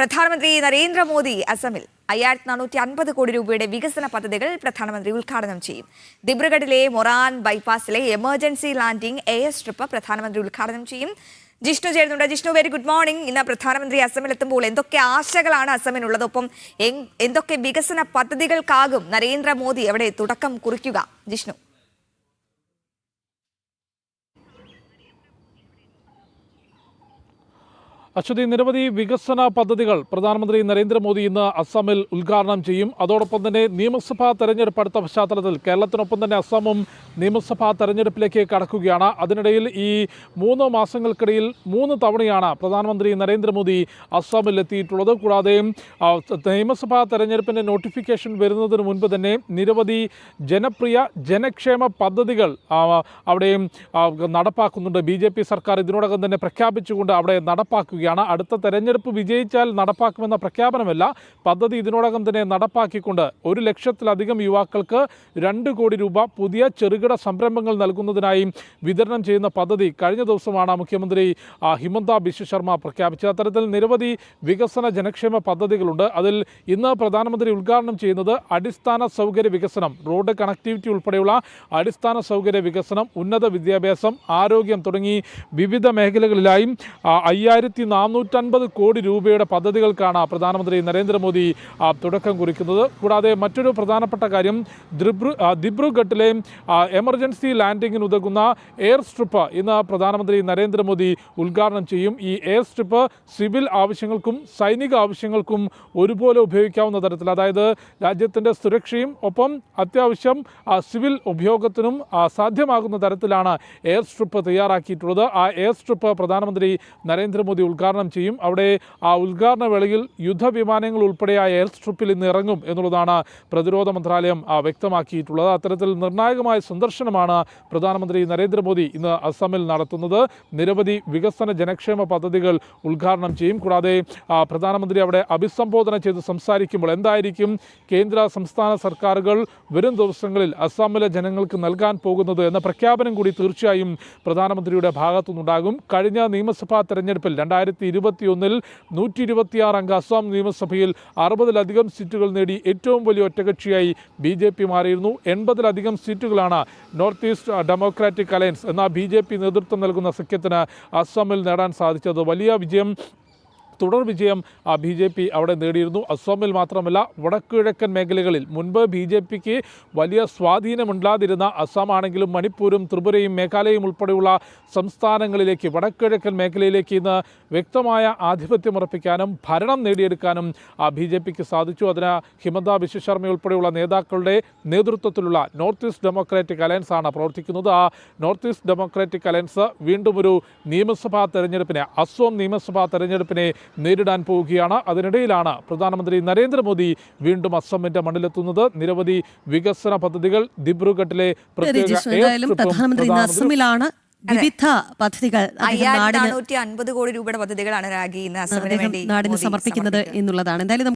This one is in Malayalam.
പ്രധാനമന്ത്രി നരേന്ദ്രമോദി അസമിൽ 5450 കോടി രൂപയുടെ വികസന പദ്ധതികൾ പ്രധാനമന്ത്രി ഉദ്ഘാടനം ചെയ്യും. ദിബ്രുഗഡിലെ മൊറാൻ ബൈപ്പാസിലെ എമർജൻസി ലാൻഡിംഗ് എയർ സ്ട്രിപ്പ് പ്രധാനമന്ത്രി ഉദ്ഘാടനം ചെയ്യും. ജിഷ്ണു ചേരുന്നുണ്ട്. Jishnu, very good morning. ഇന്ന് പ്രധാനമന്ത്രി അസമിലെത്തുമ്പോൾ എന്തൊക്കെ ആശകളാണ് അസമിനുള്ളത്? ഒപ്പം എന്തൊക്കെ വികസന പദ്ധതികൾക്കാകും നരേന്ദ്രമോദി അവിടെ തുടക്കം കുറിക്കുക? ജിഷ്ണു. അശ്വതി, നിരവധി വികസന പദ്ധതികൾ പ്രധാനമന്ത്രി നരേന്ദ്രമോദി ഇന്ന് അസമിൽ ഉദ്ഘാടനം ചെയ്യും. അതോടൊപ്പം തന്നെ നിയമസഭാ തെരഞ്ഞെടുപ്പ് അടുത്ത പശ്ചാത്തലത്തിൽ കേരളത്തിനൊപ്പം തന്നെ അസമും നിയമസഭാ തെരഞ്ഞെടുപ്പിലേക്ക് കടക്കുകയാണ്. അതിനിടയിൽ ഈ 3 മാസങ്ങൾക്കിടയിൽ 3 തവണയാണ് പ്രധാനമന്ത്രി നരേന്ദ്രമോദി അസമിൽ എത്തിയിട്ടുള്ളത്. കൂടാതെ നിയമസഭാ തെരഞ്ഞെടുപ്പിൻ്റെ നോട്ടിഫിക്കേഷൻ വരുന്നതിന് മുൻപ് തന്നെ നിരവധി ജനപ്രിയ ജനക്ഷേമ പദ്ധതികൾ അവിടെ നടപ്പാക്കുന്നുണ്ട്. BJP സർക്കാർ ഇതിനോടകം തന്നെ പ്രഖ്യാപിച്ചുകൊണ്ട് അവിടെ നടപ്പാക്കുകയാണ്. അടുത്ത തെരഞ്ഞെടുപ്പ് വിജയിച്ചാൽ നടപ്പാക്കുമെന്ന പ്രഖ്യാപനമല്ല, പദ്ധതി ഇതിനോടകം തന്നെ നടപ്പാക്കിക്കൊണ്ട് 1 ലക്ഷത്തിലധികം യുവാക്കൾക്ക് 2 കോടി രൂപ പുതിയ ചെറുകിട സംരംഭങ്ങൾ നൽകുന്നതിനായി വിതരണം ചെയ്യുന്ന പദ്ധതി കഴിഞ്ഞ ദിവസമാണ് മുഖ്യമന്ത്രി ഹിമന്ത ബിശ്വ ശർമ്മ പ്രഖ്യാപിച്ചത്. അത്തരത്തിൽ നിരവധി വികസന ജനക്ഷേമ പദ്ധതികളുണ്ട്. അതിൽ ഇന്ന് പ്രധാനമന്ത്രി ഉദ്ഘാടനം ചെയ്യുന്നത് അടിസ്ഥാന സൗകര്യ വികസനം, റോഡ് കണക്ടിവിറ്റി ഉൾപ്പെടെയുള്ള അടിസ്ഥാന സൗകര്യ വികസനം, ഉന്നത വിദ്യാഭ്യാസം, ആരോഗ്യം തുടങ്ങി വിവിധ മേഖലകളിലായി 5450 കോടി രൂപയുടെ പദ്ധതികൾക്കാണ് പ്രധാനമന്ത്രി നരേന്ദ്രമോദി തുടക്കം കുറിക്കുന്നത്. കൂടാതെ മറ്റൊരു പ്രധാനപ്പെട്ട കാര്യം ദിബ്രുഗഡിലെ എമർജൻസി ലാൻഡിങ്ങിന് ഉതകുന്ന എയർ സ്ട്രിപ്പ് ഇന്ന് പ്രധാനമന്ത്രി നരേന്ദ്രമോദി ഉദ്ഘാടനം ചെയ്യും. ഈ എയർ സ്ട്രിപ്പ് സിവിൽ ആവശ്യങ്ങൾക്കും സൈനിക ആവശ്യങ്ങൾക്കും ഒരുപോലെ ഉപയോഗിക്കാവുന്ന തരത്തിൽ, അതായത് രാജ്യത്തിൻ്റെ സുരക്ഷയും ഒപ്പം അത്യാവശ്യം സിവിൽ ഉപയോഗത്തിനും സാധ്യമാകുന്ന തരത്തിലാണ് എയർ സ്ട്രിപ്പ് തയ്യാറാക്കിയിട്ടുള്ളത്. ആ എയർ സ്ട്രിപ്പ് പ്രധാനമന്ത്രി നരേന്ദ്രമോദി ഉദ്ഘാടനം ചെയ്യും. അവിടെ ആ ഉദ്ഘാടന വേളയിൽ യുദ്ധവിമാനങ്ങൾ ഉൾപ്പെടെ ആ എയർ സ്ട്രിപ്പിൽ ഇന്ന് ഇറങ്ങും എന്നുള്ളതാണ് പ്രതിരോധ മന്ത്രാലയം വ്യക്തമാക്കിയിട്ടുള്ളത്. അത്തരത്തിൽ നിർണായകമായ സന്ദർശനമാണ് പ്രധാനമന്ത്രി നരേന്ദ്രമോദി ഇന്ന് അസമിൽ നടത്തുന്നത്. നിരവധി വികസന ജനക്ഷേമ പദ്ധതികൾ ഉദ്ഘാടനം ചെയ്യും. കൂടാതെ പ്രധാനമന്ത്രി അവിടെ അഭിസംബോധന ചെയ്ത് സംസാരിക്കുമ്പോൾ എന്തായിരിക്കും കേന്ദ്ര സംസ്ഥാന സർക്കാരുകൾ വരും ദിവസങ്ങളിൽ അസമിലെ ജനങ്ങൾക്ക് നൽകാൻ പോകുന്നത് എന്ന പ്രഖ്യാപനം കൂടി തീർച്ചയായും പ്രധാനമന്ത്രിയുടെ ഭാഗത്തുനിന്നുണ്ടാകും. കഴിഞ്ഞ നിയമസഭാ തെരഞ്ഞെടുപ്പിൽ 2021 126 അംഗ അസം നിയമസഭയിൽ 60-ലധികം സീറ്റുകൾ നേടി ഏറ്റവും വലിയ ഒറ്റകക്ഷിയായി BJP മാറിയിരുന്നു. 80-ലധികം സീറ്റുകളാണ് നോർത്ത് ഈസ്റ്റ് ഡെമോക്രാറ്റിക് അലയൻസ് എന്ന BJP നേതൃത്വം നൽകുന്ന സഖ്യത്തിന് അസമിൽ നേടാൻ സാധിച്ചത്. വലിയ വിജയം, തുടർ വിജയം BJP അവിടെ നേടിയിരുന്നു. അസമിൽ മാത്രമല്ല, വടക്കുകിഴക്കൻ മേഖലകളിൽ മുൻപ് BJPക്ക് വലിയ സ്വാധീനമില്ലാതിരുന്ന അസമാണെങ്കിലും മണിപ്പൂരും ത്രിപുരയും മേഘാലയയും ഉൾപ്പെടെയുള്ള സംസ്ഥാനങ്ങളിലേക്ക്, വടക്കുകിഴക്കൻ മേഖലയിലേക്ക് ഇന്ന് വ്യക്തമായ ആധിപത്യം ഉറപ്പിക്കാനും ഭരണം നേടിയെടുക്കാനും BJPക്ക് സാധിച്ചു. അതിന് ഹിമന്ത ബിശ്വ ശർമ്മ ഉൾപ്പെടെയുള്ള നേതാക്കളുടെ നേതൃത്വത്തിലുള്ള നോർത്ത് ഈസ്റ്റ് ഡെമോക്രാറ്റിക് അലയൻസ് ആണ് പ്രവർത്തിക്കുന്നത്. ആ നോർത്ത് ഈസ്റ്റ് ഡെമോക്രാറ്റിക് അലയൻസ് വീണ്ടും ഒരു നിയമസഭാ തെരഞ്ഞെടുപ്പിനെ, അസം നിയമസഭാ തെരഞ്ഞെടുപ്പിനെ നേരിടാൻ പോവുകയാണ്. അതിനിടയിലാണ് പ്രധാനമന്ത്രി നരേന്ദ്രമോദി വീണ്ടും അസമിന്റെ മണ്ണിലെത്തുന്നത്. നിരവധി വികസന പദ്ധതികൾ ദിബ്രുഗഡിലെ പ്രധാനമന്ത്രി അസമിലാണ്. വിവിധ പദ്ധതികൾ 5450 കോടി രൂപയുടെ പദ്ധതികളാണ് രാഗി ഇന്ന് അസമിന് വേണ്ടി നാടിന് സമർപ്പിക്കുന്നത് എന്നുള്ളതാണ്. എന്തായാലും